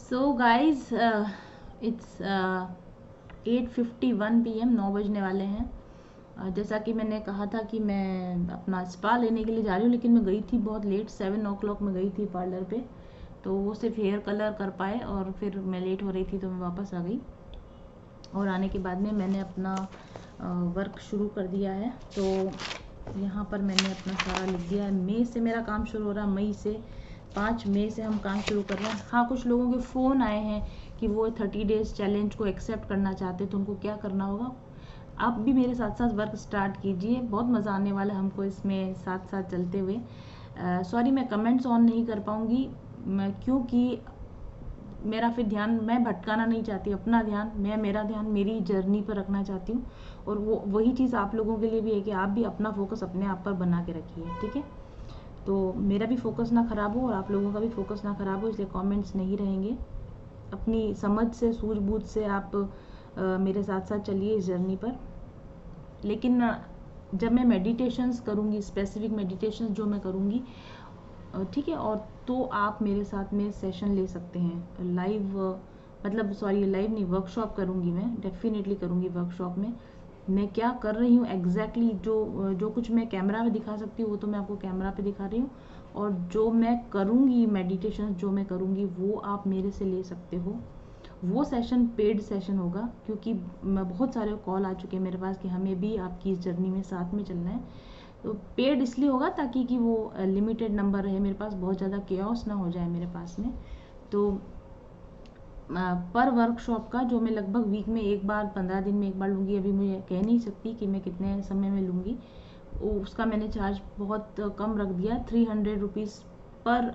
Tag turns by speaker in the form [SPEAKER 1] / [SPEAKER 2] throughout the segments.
[SPEAKER 1] So guys it's 8:51 PM, 9 बजने वाले हैं। जैसा कि मैंने कहा था कि मैं अपना स्पा लेने के लिए जा रही हूँ, लेकिन मैं गई थी बहुत लेट, 7 o'clock में गई थी पार्लर पे। तो वो सिर्फ हेयर कलर कर पाए और फिर मैं लेट हो रही थी तो मैं वापस आ गई। और आने के बाद में मैंने अपना वर्क शुरू कर दिया है। तो यहाँ पर मैंने अपना सारा लिख दिया है। मई से मेरा काम शुरू हो रहा है, मई से 5 मई से हम काम शुरू कर रहे हैं। हाँ, कुछ लोगों के फ़ोन आए हैं कि वो 30 डेज़ चैलेंज को एक्सेप्ट करना चाहते हैं, तो उनको क्या करना होगा। आप भी मेरे साथ साथ वर्क स्टार्ट कीजिए, बहुत मज़ा आने वाला है हमको इसमें साथ साथ चलते हुए। सॉरी, मैं कमेंट्स ऑन नहीं कर पाऊँगी क्योंकि मेरा फिर ध्यान, मैं भटकाना नहीं चाहती, अपना ध्यान, मेरा ध्यान मेरी जर्नी पर रखना चाहती हूँ। और वो वही चीज़ आप लोगों के लिए भी है कि आप भी अपना फोकस अपने आप पर बना के रखिए, ठीक है। तो मेरा भी फोकस ना ख़राब हो और आप लोगों का भी फोकस ना ख़राब हो, इसलिए कमेंट्स नहीं रहेंगे। अपनी समझ से, सूझबूझ से आप मेरे साथ साथ चलिए इस जर्नी पर। लेकिन जब मैं मेडिटेशंस करूँगी, स्पेसिफिक मेडिटेशंस जो मैं करूँगी, ठीक है, और तो आप मेरे साथ में सेशन ले सकते हैं लाइव, मतलब सॉरी लाइव नहीं, वर्कशॉप करूँगी मैं, डेफिनेटली करूँगी वर्कशॉप में। मैं क्या कर रही हूँ एग्जैक्टली, जो कुछ मैं कैमरा में दिखा सकती हूँ वो तो मैं आपको कैमरा पे दिखा रही हूँ, और जो मैं करूँगी मेडिटेशन जो मैं करूँगी वो आप मेरे से ले सकते हो। वो सेशन पेड सेशन होगा, क्योंकि बहुत सारे कॉल आ चुके हैं मेरे पास कि हमें भी आपकी इस जर्नी में साथ में चलना है। तो पेड इसलिए होगा ताकि कि वो लिमिटेड नंबर रहे मेरे पास, बहुत ज़्यादा केओस ना हो जाए मेरे पास में। तो पर वर्कशॉप का जो मैं लगभग वीक में एक बार, 15 दिन में एक बार लूँगी, अभी मुझे कह नहीं सकती कि मैं कितने समय में लूँगी। उसका मैंने चार्ज बहुत कम रख दिया, 300 रुपीज़ पर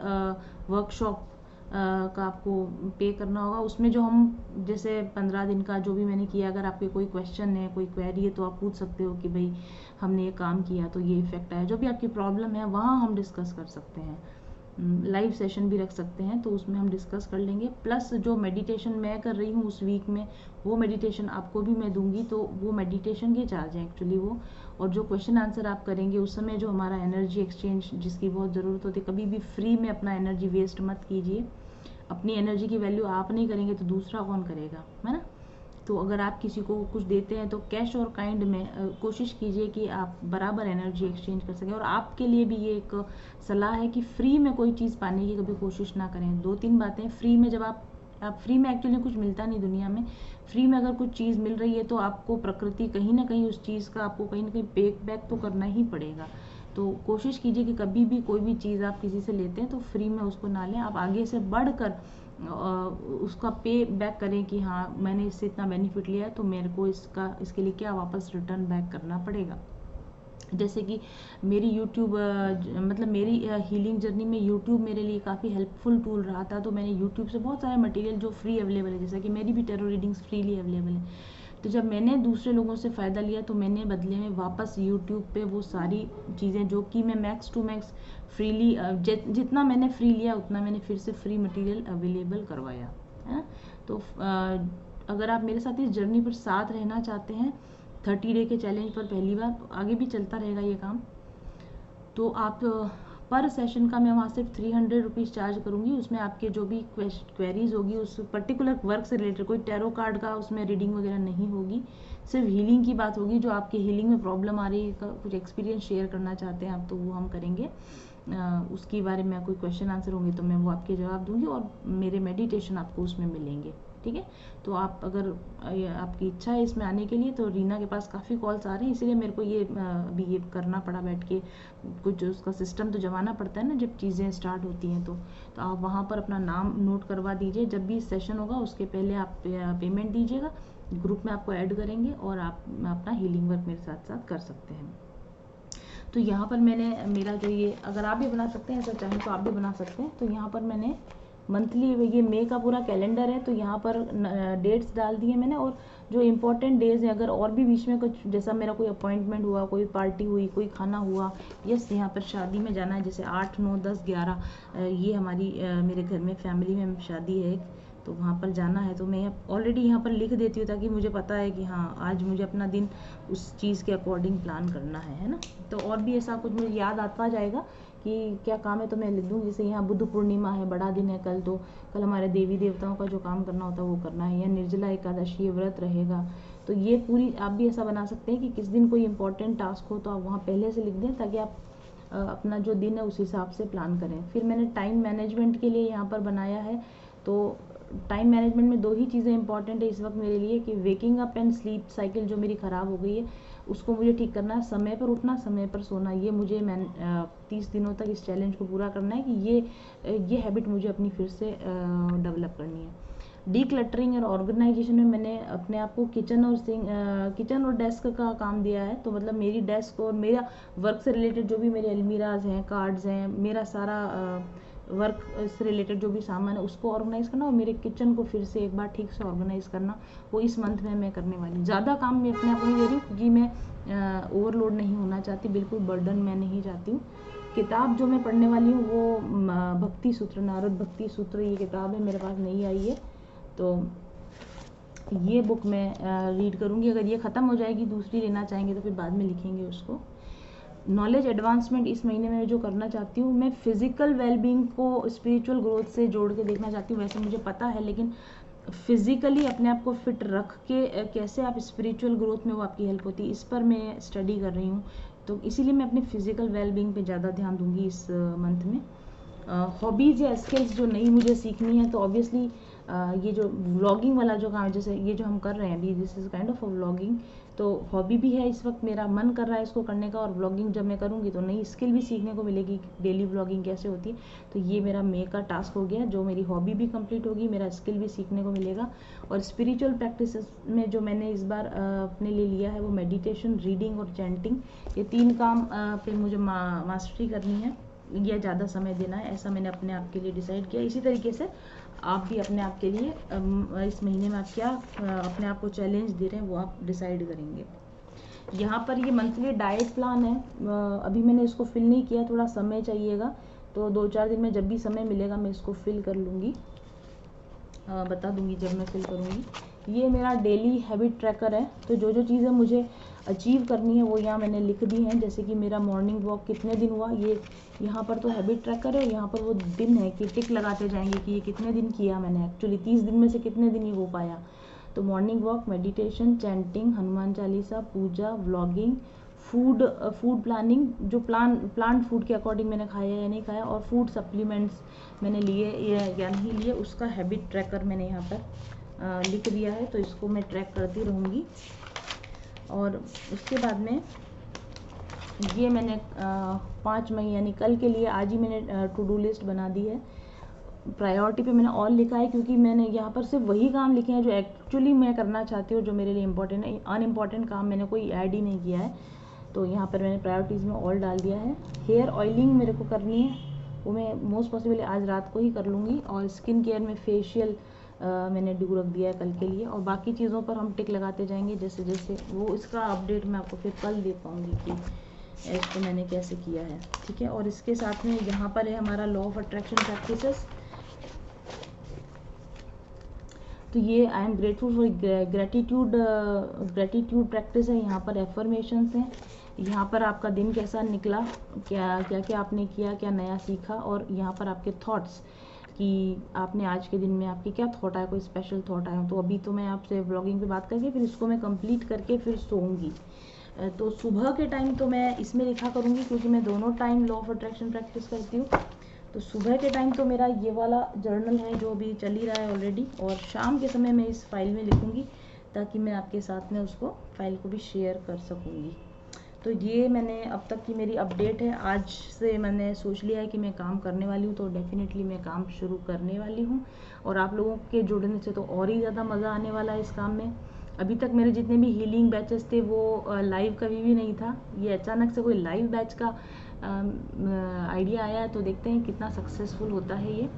[SPEAKER 1] वर्कशॉप का आपको पे करना होगा। उसमें जो हम जैसे 15 दिन का जो भी मैंने किया, अगर आपके कोई क्वेश्चन है, कोई क्वेरी है, तो आप पूछ सकते हो कि भाई हमने ये काम किया तो ये इफेक्ट आया, जो भी आपकी प्रॉब्लम है वहाँ हम डिस्कस कर सकते हैं। लाइव सेशन भी रख सकते हैं, तो उसमें हम डिस्कस कर लेंगे। प्लस जो मेडिटेशन मैं कर रही हूँ उस वीक में, वो मेडिटेशन आपको भी मैं दूंगी, तो वो मेडिटेशन के चार्ज हैं एक्चुअली वो। और जो क्वेश्चन आंसर आप करेंगे उस समय जो हमारा एनर्जी एक्सचेंज जिसकी बहुत ज़रूरत होती है, कभी भी फ्री में अपना एनर्जी वेस्ट मत कीजिए। अपनी एनर्जी की वैल्यू आप नहीं करेंगे तो दूसरा कौन करेगा, है ना। तो अगर आप किसी को कुछ देते हैं तो कैश और काइंड में कोशिश कीजिए कि आप बराबर एनर्जी एक्सचेंज कर सकें। और आपके लिए भी ये एक सलाह है कि फ्री में कोई चीज़ पाने की कभी कोशिश ना करें। 2-3 बातें फ्री में, जब आप फ्री में एक्चुअली कुछ मिलता नहीं दुनिया में। फ्री में अगर कुछ चीज़ मिल रही है तो आपको प्रकृति कहीं ना कहीं उस चीज़ का आपको कहीं ना कहीं पे बैक तो करना ही पड़ेगा। तो कोशिश कीजिए कि कभी भी कोई भी चीज़ आप किसी से लेते हैं तो फ्री में उसको ना लें, आप आगे से बढ़कर उसका पे बैक करें कि हाँ मैंने इससे इतना बेनिफिट लिया है तो मेरे को इसके लिए क्या वापस रिटर्न बैक करना पड़ेगा। जैसे कि मेरी यूट्यूब मतलब मेरी हीलिंग जर्नी में यूट्यूब मेरे लिए काफ़ी हेल्पफुल टूल रहा था। तो मैंने यूट्यूब से बहुत सारे मटेरियल जो फ्री अवेलेबल है, जैसा कि मेरी भी टैरो रीडिंग्स फ्रीली अवेलेबल है। तो जब मैंने दूसरे लोगों से फ़ायदा लिया तो मैंने बदले में वापस यूट्यूब पे वो सारी चीज़ें जो कि मैं मैक्स टू मैक्स फ्रीली, जितना मैंने फ्री लिया उतना मैंने फिर से फ्री मटेरियल अवेलेबल करवाया, है ना। तो अगर आप मेरे साथ इस जर्नी पर साथ रहना चाहते हैं 30 डे के चैलेंज पर पहली बार, तो आगे भी चलता रहेगा ये काम, तो आप पर सेशन का मैं वहाँ सिर्फ 300 रुपीज़ चार्ज करूँगी। उसमें आपके जो भी क्वेरीज होगी उस पर्टिकुलर वर्क से रिलेटेड, कोई टैरो कार्ड का उसमें रीडिंग वगैरह नहीं होगी, सिर्फ हीलिंग की बात होगी। जो आपके हीलिंग में प्रॉब्लम आ रही है, कुछ एक्सपीरियंस शेयर करना चाहते हैं आप, तो वो हम करेंगे। उसके बारे में कोई क्वेश्चन आंसर होंगे तो मैं वो आपके जवाब दूंगी, और मेरे मेडिटेशन आपको उसमें मिलेंगे, ठीक है। तो आप अगर आपकी इच्छा है इसमें आने के लिए, तो रीना के पास काफ़ी कॉल्स आ रहे हैं, इसीलिए मेरे को ये अभी ये करना पड़ा बैठ के, कुछ उसका सिस्टम तो जमाना पड़ता है ना जब चीज़ें स्टार्ट होती हैं। तो आप वहाँ पर अपना नाम नोट करवा दीजिए, जब भी सेशन होगा उसके पहले आप पेमेंट दीजिएगा, ग्रुप में आपको ऐड करेंगे और आप अपना हीलिंग वर्क मेरे साथ साथ कर सकते हैं। तो यहाँ पर मैंने मेरा जो ये, अगर आप भी बना सकते हैं, ऐसा चाहें तो आप भी बना सकते हैं। तो यहाँ पर मैंने मंथली, ये मई का पूरा कैलेंडर है, तो यहाँ पर डेट्स डाल दिए मैंने, और जो इम्पोर्टेंट डेज हैं, अगर और भी बीच में कुछ, जैसा मेरा कोई अपॉइंटमेंट हुआ, कोई पार्टी हुई, कोई खाना हुआ, यस यहाँ पर शादी में जाना है, जैसे 8, 9, 10, 11 ये हमारी मेरे घर में फैमिली में शादी है एक, तो वहाँ पर जाना है, तो मैं ऑलरेडी यहाँ पर लिख देती हूँ ताकि मुझे पता है कि हाँ आज मुझे अपना दिन उस चीज़ के अकॉर्डिंग प्लान करना है ना। तो और भी ऐसा कुछ मुझे याद आता जाएगा कि क्या काम है तो मैं लिख दूँगी। जैसे यहाँ बुद्ध पूर्णिमा है, बड़ा दिन है कल, तो कल हमारे देवी देवताओं का जो काम करना होता है वो करना है, या निर्जला एकादशी व्रत रहेगा। तो ये पूरी आप भी ऐसा बना सकते हैं कि किस दिन कोई इंपॉर्टेंट टास्क हो तो आप वहाँ पहले से लिख दें, ताकि आप अपना जो दिन है उस हिसाब से प्लान करें। फिर मैंने टाइम मैनेजमेंट के लिए यहाँ पर बनाया है। तो टाइम मैनेजमेंट में 2 ही चीज़ें इंपॉर्टेंट है इस वक्त मेरे लिए, कि waking up and sleep cycle जो मेरी ख़राब हो गई है उसको मुझे ठीक करना है। समय पर उठना, समय पर सोना, ये मुझे 30 दिनों तक इस चैलेंज को पूरा करना है, कि ये हैबिट मुझे अपनी फिर से डेवलप करनी है। डीक्लटरिंग और ऑर्गेनाइजेशन में मैंने अपने आप को किचन और डेस्क का काम दिया है। तो मतलब मेरी डेस्क और मेरा वर्क से रिलेटेड जो भी मेरे अलमीराज हैं, कार्ड्स हैं, मेरा सारा वर्क से रिलेटेड जो भी सामान है उसको ऑर्गेनाइज़ करना, और मेरे किचन को फिर से एक बार ठीक से ऑर्गेनाइज़ करना, वो इस मंथ में मैं करने वाली हूँ। ज़्यादा काम मैं अपने आप को नहीं दे रही हूँ, क्योंकि मैं ओवरलोड नहीं होना चाहती, बिल्कुल बर्डन मैं नहीं चाहती हूँ। किताब जो मैं पढ़ने वाली हूँ वो भक्ति सूत्र, नारद भक्ति सूत्र, ये किताब है, मेरे पास नहीं आई है, तो ये बुक मैं रीड करूँगी। अगर ये ख़त्म हो जाएगी, दूसरी लेना चाहेंगे तो फिर बाद में लिखेंगे उसको। नॉलेज एडवांसमेंट इस महीने में जो करना चाहती हूँ, मैं फिज़िकल वेलबींग को स्पिरिचुअल ग्रोथ से जोड़ के देखना चाहती हूँ। वैसे मुझे पता है, लेकिन फिज़िकली अपने आप को फिट रख के कैसे आप स्पिरिचुअल ग्रोथ में वो आपकी हेल्प होती है, इस पर मैं स्टडी कर रही हूँ। तो इसीलिए मैं अपने फिज़िकल वेलबींग पे ज़्यादा ध्यान दूँगी इस मंथ में। हॉबीज़ या स्किल्स जो नई मुझे सीखनी है, तो ऑब्वियसली ये जो व्लॉगिंग वाला जो काम, जैसे ये जो हम कर रहे हैं अभी, this is kind of a vlogging, तो हॉबी भी है इस वक्त, मेरा मन कर रहा है इसको करने का। और व्लॉगिंग जब मैं करूँगी तो नई स्किल भी सीखने को मिलेगी, डेली व्लॉगिंग कैसे होती है। तो ये मेरा मे का टास्क हो गया, जो मेरी हॉबी भी कंप्लीट होगी, मेरा स्किल भी सीखने को मिलेगा। और स्पिरिचुअल प्रैक्टिस में जो मैंने इस बार अपने लिए लिया है वो मेडिटेशन, रीडिंग और चैंटिंग, ये 3 काम पे मुझे मास्टरी करनी है, या ज़्यादा समय देना है, ऐसा मैंने अपने आप के लिए डिसाइड किया। इसी तरीके से आप भी अपने आप के लिए इस महीने में आप क्या अपने आप को चैलेंज दे रहे हैं वो आप डिसाइड करेंगे। यहाँ पर ये मंथली डाइट प्लान है, अभी मैंने इसको फिल नहीं किया, थोड़ा समय चाहिएगा, तो 2-4 दिन में जब भी समय मिलेगा मैं इसको फिल कर लूँगी, बता दूँगी जब मैं फिल करूँगी। ये मेरा डेली हैबिट ट्रैकर है, तो जो जो चीज़ें मुझे अचीव करनी है वो यहाँ मैंने लिख दी हैं। जैसे कि मेरा मॉर्निंग वॉक कितने दिन हुआ, ये यहाँ पर तो हैबिट ट्रैकर है, यहाँ पर वो दिन है कि टिक लगाते जाएंगे कि ये कितने दिन किया मैंने, एक्चुअली 30 दिन में से कितने दिन ही हो पाया। तो morning walk, meditation, chanting, Hanuman Chalisa, puja, vlogging, food planning, जो प्लांट फूड के अकॉर्डिंग मैंने खाया या नहीं खाया, और फूड सप्लीमेंट्स मैंने लिए या नहीं लिए, उसका हैबिट ट्रैकर मैंने यहाँ पर लिख दिया है। तो इसको मैं ट्रैक करती रहूँगी। और उसके बाद में ये मैंने 5 मई यानी कल के लिए आज ही मैंने टू डू लिस्ट बना दी है। प्रायोरिटी पे मैंने ऑल लिखा है, क्योंकि मैंने यहाँ पर सिर्फ वही काम लिखे हैं जो एक्चुअली मैं करना चाहती हूँ, जो मेरे लिए इंपॉर्टेंट है। अनइम्पॉर्टेंट काम मैंने कोई ऐड ही नहीं किया है, तो यहाँ पर मैंने प्रायोरिटीज़ में ऑल डाल दिया है। हेयर ऑयलिंग मेरे को करनी है, वो मैं मोस्ट पॉसिबल आज रात को ही कर लूँगी। और स्किन केयर में फेशियल मैंने ड्यू रख दिया है कल के लिए, और बाकी चीज़ों पर हम टिक लगाते जाएंगे जैसे जैसे वो, इसका अपडेट मैं आपको फिर कल दे पाऊँगी कि इसको मैंने कैसे किया है, ठीक है। और इसके साथ में यहाँ पर है हमारा लॉ ऑफ अट्रैक्शन प्रैक्टिसेस। तो ये I am grateful for gratitude practice है। यहाँ पर एफर्मेशंस हैं, यहाँ पर आपका दिन कैसा निकला, क्या क्या आपने किया, क्या नया सीखा, और यहाँ पर आपके थॉट्स कि आपने आज के दिन में आपके क्या थॉट आया, कोई स्पेशल थॉट आया। तो अभी तो मैं आपसे व्लॉगिंग पे बात करके फिर इसको मैं कंप्लीट करके फिर सोऊंगी। तो सुबह के टाइम तो मैं इसमें लिखा करूँगी, क्योंकि मैं दोनों time law of attraction practice करती हूँ। तो सुबह के टाइम तो मेरा ये वाला जर्नल है जो अभी चल ही रहा है ऑलरेडी, और शाम के समय मैं इस फाइल में लिखूँगी, ताकि मैं आपके साथ में उसको फाइल को भी शेयर कर सकूँगी। तो ये मैंने अब तक की मेरी अपडेट है। आज से मैंने सोच लिया है कि मैं काम करने वाली हूँ, तो डेफिनेटली मैं काम शुरू करने वाली हूँ। और आप लोगों के जुड़ने से तो और ही ज़्यादा मज़ा आने वाला है इस काम में। अभी तक मेरे जितने भी हीलिंग बैचेस थे वो लाइव कभी भी नहीं था, ये अचानक से कोई लाइव बैच का आइडिया आया है, तो देखते हैं कितना सक्सेसफुल होता है ये।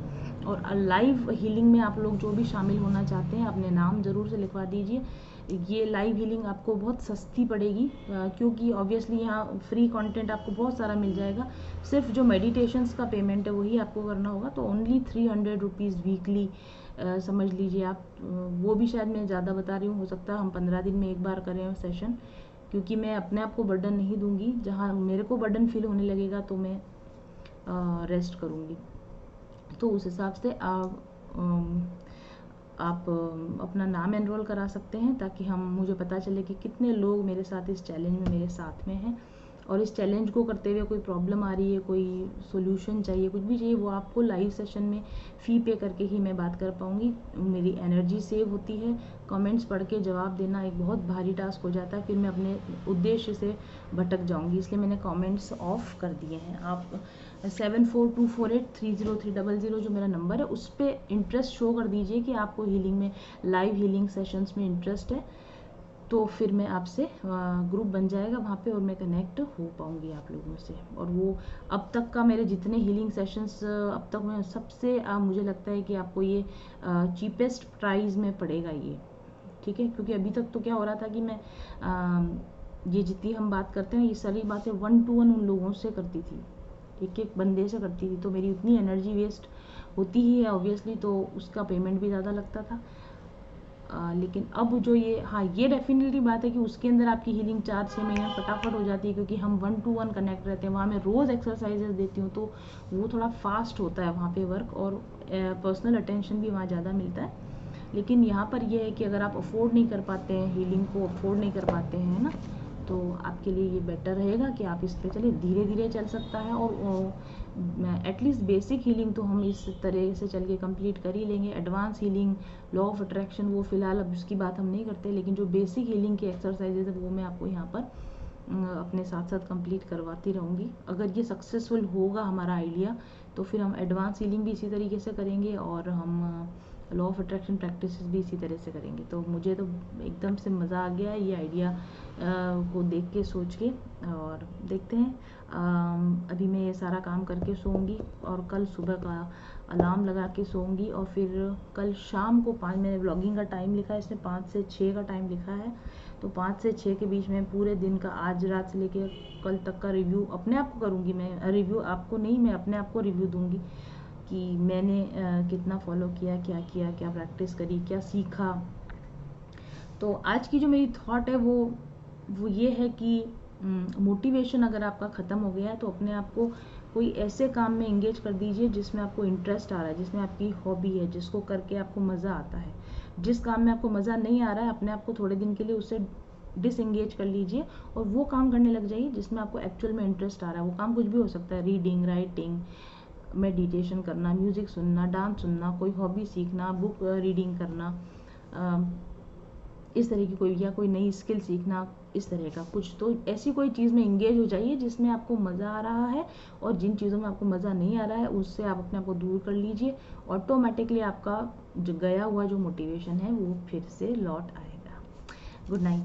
[SPEAKER 1] और लाइव हीलिंग में आप लोग जो भी शामिल होना चाहते हैं अपने नाम ज़रूर से लिखवा दीजिए। ये लाइव हीलिंग आपको बहुत सस्ती पड़ेगी, क्योंकि ऑब्वियसली यहाँ फ्री कंटेंट आपको बहुत सारा मिल जाएगा। सिर्फ जो मेडिटेशंस का पेमेंट है वही आपको करना होगा, तो ओनली 300 रुपीज़ वीकली समझ लीजिए आप। वो भी शायद मैं ज़्यादा बता रही हूँ, हो सकता है हम 15 दिन में एक बार करें सेशन, क्योंकि मैं अपने आप को बर्डन नहीं दूंगी। जहाँ मेरे को बर्डन फील होने लगेगा तो मैं रेस्ट करूँगी। तो उस हिसाब से आप अपना नाम एनरोल करा सकते हैं, ताकि मुझे पता चले कि कितने लोग मेरे साथ इस चैलेंज में मेरे साथ में हैं, और इस चैलेंज को करते हुए कोई प्रॉब्लम आ रही है, कोई सॉल्यूशन चाहिए, कुछ भी चाहिए, वो आपको लाइव सेशन में फ़ी पे करके ही मैं बात कर पाऊँगी। मेरी एनर्जी सेव होती है। कमेंट्स पढ़ के जवाब देना एक बहुत भारी टास्क हो जाता है, फिर मैं अपने उद्देश्य से भटक जाऊँगी, इसलिए मैंने कमेंट्स ऑफ कर दिए हैं। आप 7424830300 जो मेरा नंबर है, उस पर इंटरेस्ट शो कर दीजिए कि आपको हीलिंग में, लाइव हीलिंग सेशंस में इंटरेस्ट है, तो फिर मैं आपसे ग्रुप बन जाएगा वहाँ पे, और मैं कनेक्ट हो पाऊँगी आप लोगों से। और वो अब तक का मेरे जितने हीलिंग सेशंस अब तक में सबसे मुझे लगता है कि आपको ये चीपेस्ट प्राइस में पड़ेगा ये, ठीक है। क्योंकि अभी तक तो क्या हो रहा था कि मैं ये जितनी हम बात करते हैं, ये सारी बातें 1 to 1 उन लोगों से करती थी, एक एक बंदे से करती थी, तो मेरी उतनी एनर्जी वेस्ट होती ही है ऑब्वियसली, तो उसका पेमेंट भी ज़्यादा लगता था। लेकिन अब जो ये, हाँ, ये डेफिनेटली बात है कि उसके अंदर आपकी हीलिंग 4-6 महीने में फटाफट हो जाती है, क्योंकि हम 1 to 1 कनेक्ट रहते हैं। वहाँ मैं रोज़ एक्सरसाइजेज देती हूँ, तो वो थोड़ा फास्ट होता है वहाँ पे वर्क, और पर्सनल अटेंशन भी वहाँ ज़्यादा मिलता है। लेकिन यहाँ पर यह है कि अगर आप अफोर्ड नहीं कर पाते हैं, हीलिंग को अफोर्ड नहीं कर पाते हैं ना, तो आपके लिए ये बेटर रहेगा कि आप इस पर चलिए, धीरे धीरे चल सकता है, और एटलीस्ट बेसिक हीलिंग तो हम इस तरह से चल के कंप्लीट कर ही लेंगे। Advance healing, law of attraction, वो फिलहाल अब उसकी बात हम नहीं करते, लेकिन जो बेसिक हीलिंग के एक्सरसाइजेज है वो मैं आपको यहाँ पर अपने साथ साथ कंप्लीट करवाती रहूँगी। अगर ये सक्सेसफुल होगा हमारा आइडिया, तो फिर हम एडवांस हीलिंग भी इसी तरीके से करेंगे, और हम लॉ ऑफ अट्रैक्शन प्रैक्टिस भी इसी तरह से करेंगे। तो मुझे तो एकदम से मज़ा आ गया ये आइडिया को देख के, सोच के, और देखते हैं। अभी मैं ये सारा काम करके सोऊंगी, और कल सुबह का अलार्म लगा के सोऊंगी, और फिर कल शाम को 5, मैंने व्लॉगिंग का टाइम लिखा है इसमें 5 से 6 का टाइम लिखा है, तो 5 से 6 के बीच में पूरे दिन का, आज रात से लेके कल तक का रिव्यू अपने आप को करूँगी मैं। रिव्यू आपको नहीं, मैं अपने आप को रिव्यू दूँगी कि मैंने कितना फॉलो किया, क्या प्रैक्टिस करी, क्या सीखा। तो आज की जो मेरी थॉट है वो ये है कि मोटिवेशन अगर आपका ख़त्म हो गया है, तो अपने आप को कोई ऐसे काम में इंगेज कर दीजिए जिसमें आपको इंटरेस्ट आ रहा है, जिसमें आपकी हॉबी है, जिसको करके आपको मज़ा आता है। जिस काम में आपको मज़ा नहीं आ रहा है, अपने आप को थोड़े दिन के लिए उससे डिसएंगेज कर लीजिए, और वो काम करने लग जाइए जिसमें आपको एक्चुअल में इंटरेस्ट आ रहा है। वो काम कुछ भी हो सकता है, रीडिंग, राइटिंग, मेडिटेशन करना, म्यूज़िक सुनना, डांस सुनना, कोई हॉबी सीखना, बुक रीडिंग करना, इस तरह की कोई, या कोई नई स्किल सीखना, इस तरह का कुछ। तो ऐसी कोई चीज़ में इंगेज हो जाइए जिसमें आपको मज़ा आ रहा है, और जिन चीज़ों में आपको मज़ा नहीं आ रहा है उससे आप अपने आप को दूर कर लीजिए। ऑटोमेटिकली आपका जो गया हुआ जो मोटिवेशन है वो फिर से लौट आएगा। Good night.